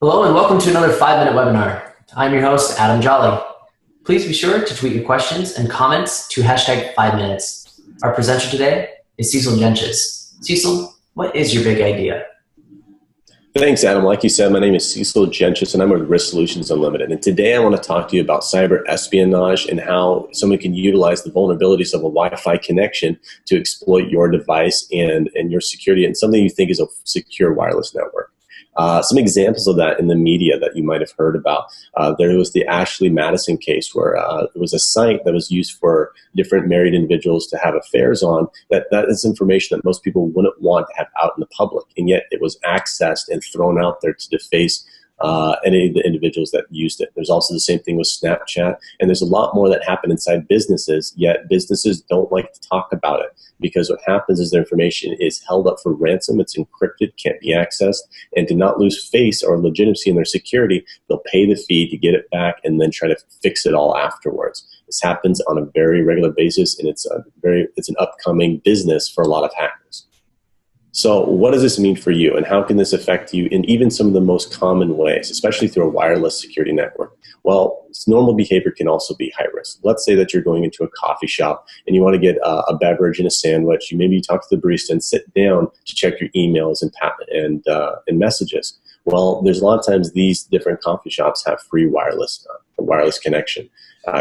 Hello and welcome to another 5-minute webinar. I'm your host, Adam Jolly. Please be sure to tweet your questions and comments to hashtag 5minutes. Our presenter today is Cecil Gentges. Cecil, what is your big idea? Thanks, Adam. Like you said, my name is Cecil Gentges, and I'm with Risk Solutions Unlimited. And today I want to talk to you about cyber espionage and how someone can utilize the vulnerabilities of a Wi-Fi connection to exploit your device and your security and something you think is a secure wireless network. Some examples of that in the media that you might have heard about. There was the Ashley Madison case where it was a site that was used for different married individuals to have affairs on. That is information that most people wouldn't want to have out in the public, and yet it was accessed and thrown out there to deface any of the individuals that used it. There's also the same thing with Snapchat, and there's a lot more that happen inside businesses, yet businesses don't like to talk about it because what happens is their information is held up for ransom, it's encrypted, can't be accessed, and to not lose face or legitimacy in their security, they'll pay the fee to get it back and then try to fix it all afterwards. This happens on a very regular basis, and it's an upcoming business for a lot of hackers. So what does this mean for you, and how can this affect you in even some of the most common ways, especially through a wireless security network? Well, normal behavior can also be high risk. Let's say that you're going into a coffee shop and you want to get a beverage and a sandwich. You talk to the barista and sit down to check your emails and messages. Well, there's a lot of times these different coffee shops have free wireless connection.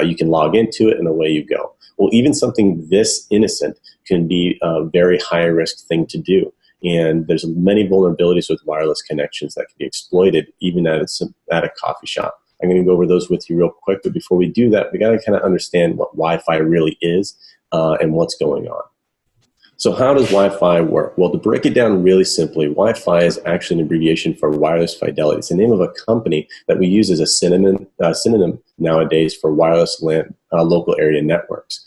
You can log into it and away you go. Well, even something this innocent can be a very high risk thing to do. And there's many vulnerabilities with wireless connections that can be exploited even at a coffee shop. I'm going to go over those with you real quick, but before we do that, we got to kind of understand what Wi-Fi really is and what's going on. So how does Wi-Fi work? Well, to break it down really simply, Wi-Fi is actually an abbreviation for wireless fidelity. It's the name of a company that we use as a synonym nowadays for wireless local area networks.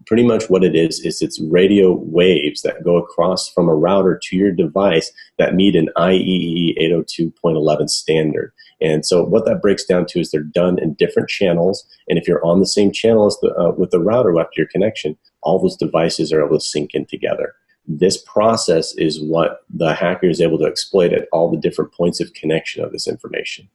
Pretty much what it is it's radio waves that go across from a router to your device that meet an IEEE 802.11 standard. And so what that breaks down to is they're done in different channels, and if you're on the same channel as with the router after your connection, all those devices are able to sync in together. This process is what the hacker is able to exploit at all the different points of connection of this information.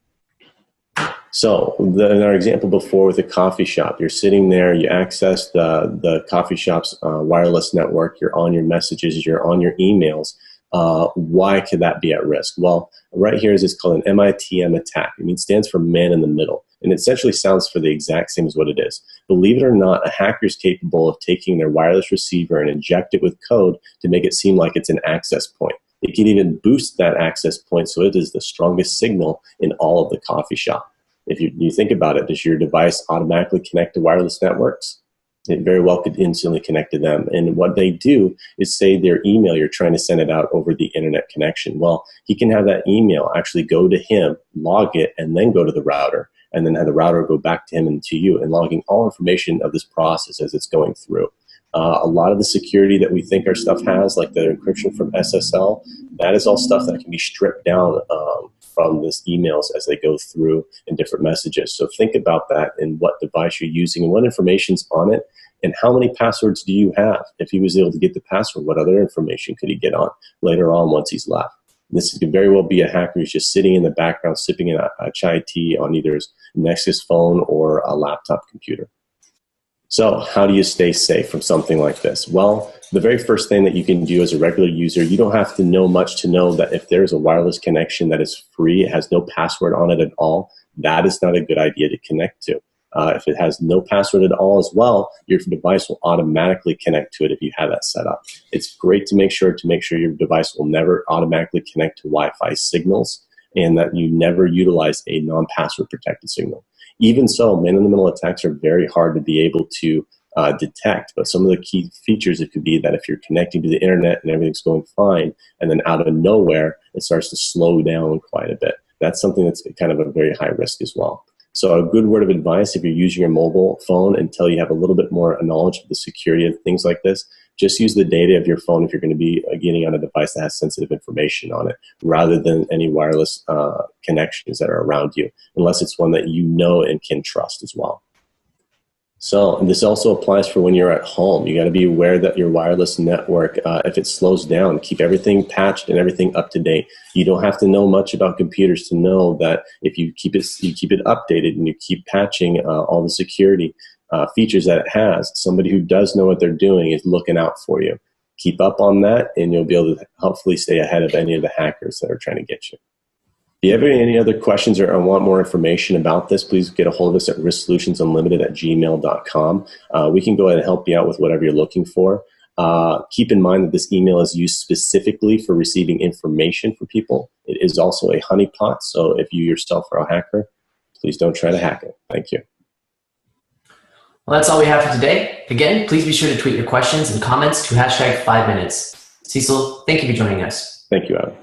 So in our example before with the coffee shop, you're sitting there, you access the coffee shop's wireless network, you're on your messages, you're on your emails. Why could that be at risk? Well, right here is called an MITM attack. It stands for man in the middle, and it essentially sounds for the exact same as what it is. Believe it or not, a hacker is capable of taking their wireless receiver and inject it with code to make it seem like it's an access point. It can even boost that access point so it is the strongest signal in all of the coffee shop. If you think about it, does your device automatically connect to wireless networks? It very well could instantly connect to them. And what they do is say their email, you're trying to send it out over the internet connection. Well, he can have that email actually go to him, log it, and then go to the router, and then have the router go back to him and to you, and logging all information of this process as it's going through. A lot of the security that we think our stuff has, like the encryption from SSL, that is all stuff that can be stripped down from these emails as they go through in different messages. So think about that and what device you're using and what information's on it and how many passwords do you have. If he was able to get the password, what other information could he get on later on once he's left? This could very well be a hacker who's just sitting in the background sipping a chai tea on either his Nexus phone or a laptop computer. So how do you stay safe from something like this? Well, the very first thing that you can do as a regular user, you don't have to know much to know that if there's a wireless connection that is free, it has no password on it at all, that is not a good idea to connect to. If it has no password at all as well, your device will automatically connect to it if you have that set up. It's great to make sure your device will never automatically connect to Wi-Fi signals and that you never utilize a non-password protected signal. Even so, man-in-the-middle attacks are very hard to be able to detect, but some of the key features, it could be that if you're connecting to the internet and everything's going fine, and then out of nowhere, it starts to slow down quite a bit. That's something that's kind of a very high risk as well. So a good word of advice, if you're using your mobile phone until you have a little bit more knowledge of the security of things like this, just use the data of your phone if you're going to be getting on a device that has sensitive information on it, rather than any wireless connections that are around you, unless it's one that you know and can trust as well. So and this also applies for when you're at home. You got to be aware that your wireless network, if it slows down, keep everything patched and everything up to date. You don't have to know much about computers to know that if you keep it updated and you keep patching all the security features that it has, somebody who does know what they're doing is looking out for you. Keep up on that, and you'll be able to hopefully stay ahead of any of the hackers that are trying to get you. If you have any other questions or want more information about this, please get a hold of us at risksolutionsunlimited@gmail.com. We can go ahead and help you out with whatever you're looking for. Keep in mind that this email is used specifically for receiving information from people. It is also a honeypot, so if you yourself are a hacker, please don't try to hack it. Thank you. Well, that's all we have for today. Again, please be sure to tweet your questions and comments to #5minutes. Cecil, thank you for joining us. Thank you, Adam.